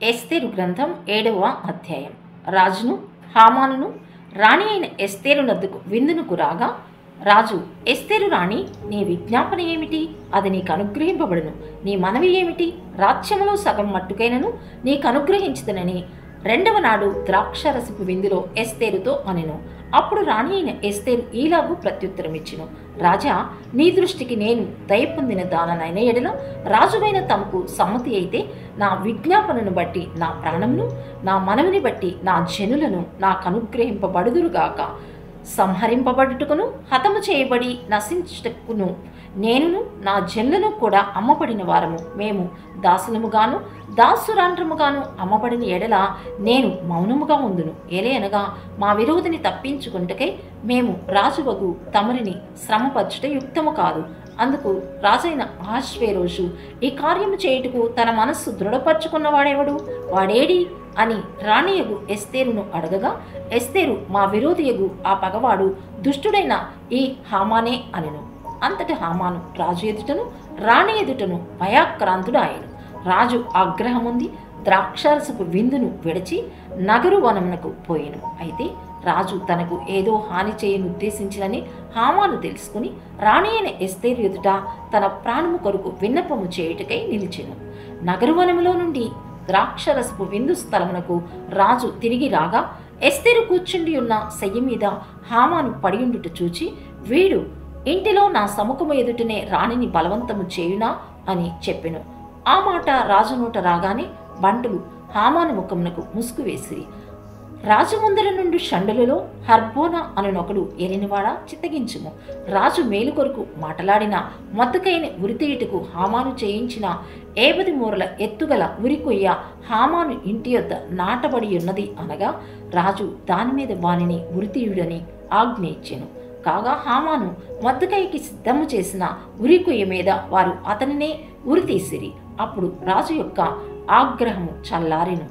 ఎస్తేరు గ్రంథం 7వ అధ్యాయం. రాజును హామానును రాణి అయిన ఎస్తేరు నద్దుకు విందునకు రాగా, రాజు, ఎస్తేరు రాణి, నీ విజ్ఞాపన ఏమిటి? అది నీకు అనుగ్రహింపబడును. నీ మనవి ఏమిటి? రాజ్యములో సగం మట్టుకైనను నీకు అనుగ్రహించుదనని రెండవ నాడు ద్రాక్షరసపు విందులో ఎస్తేరుతో అనెను. అప్పుడు రాణి అయిన ఎస్తేరు ఈలాగు ప్రత్యుత్తరమిచ్చెను. రాజా, నీ దృష్టికి నేను దయ పొందిన దాననైన ఎడల రాజువైన తమకు సమ్మతి అయితే నా విజ్ఞాపనను బట్టి నా ప్రాణమును, నా మనవిని బట్టి నా జనులను నాకు అనుగ్రహింపబడుదురుగాక. సంహరింపబడుటకును హతము చేయబడి నశించుటకును నేనును నా జనులను కూడా అమ్మబడిన వారము. మేము దాసులముగాను దాసురాండ్రముగాను అమ్మబడిన ఎడల నేను మౌనముగా ఉందును. ఏలయనగా మా విరోధిని తప్పించుకుంటకై మేము రాజువగు తమరిని శ్రమపరచుట యుక్తము కాదు. అందుకు రాజైన అహష్వేరోషు ఈ కార్యము చేయుటకు తన మనస్సు దృఢపరచుకున్నవాడెవడు? వాడేడి అని రాణియగు ఎస్తేరును అడగగా, ఎస్తేరు, మా విరోధియగు ఆ పగవాడు దుష్టుడైన ఈ హామానే అనెను. అంతటి హామాను రాజు ఎదుటను రాణి ఎదుటను భయాక్రాంతుడు ఆయను. రాజు ఆగ్రహముంది ద్రాక్షరసపు విందును విడిచి నగరు వనమునకు పోయెను. అయితే రాజు తనకు ఏదో హాని చేయనుద్దేశించినని హామాను తెలుసుకుని రాణి అయిన ఎస్తేరు ఎదుట తన ప్రాణము కొరకు విన్నపము చేయుటకై నిలిచెను. నగరువనములో నుండి ద్రాక్షరసపు విందు స్థలమునకు రాజు తిరిగి రాగా, ఎస్తేరు కూర్చుండి ఉన్న శయ్య మీద హామాను పడియుండుట చూచి, వీడు ఇంటిలో నా సముఖము ఎదుటనే రాణిని బలవంతము చేయునా అని చెప్పెను. ఆ మాట రాజు నోట రాగానే బంటులు హామాను ముఖమునకు ముసుగు వేసిరి. రాజు ముందర నుండి షండులలో హర్బోనా అనునొకడు ఏలినవాడా, చిత్తగించుము. రాజు మేలు కొరకు మాటలాడిన మొత్తకైన ఉరితీయుటకు హామాను చేయించిన 50 మూరల ఎత్తుగల ఉరికొయ్య హామాను ఇంటి యొద్ద నాటబడి ఉన్నది అనగా, రాజు దాని మీద వానిని ఉరితీయుడని ఆజ్ఞ ఇచ్చెను. కాగా హామాను మొద్దకైకి సిద్ధము చేసిన ఉరికొయ్య మీద వారు అతనినే ఉరితీసిరి. అప్పుడు రాజు యొక్క ఆగ్రహము చల్లారెను.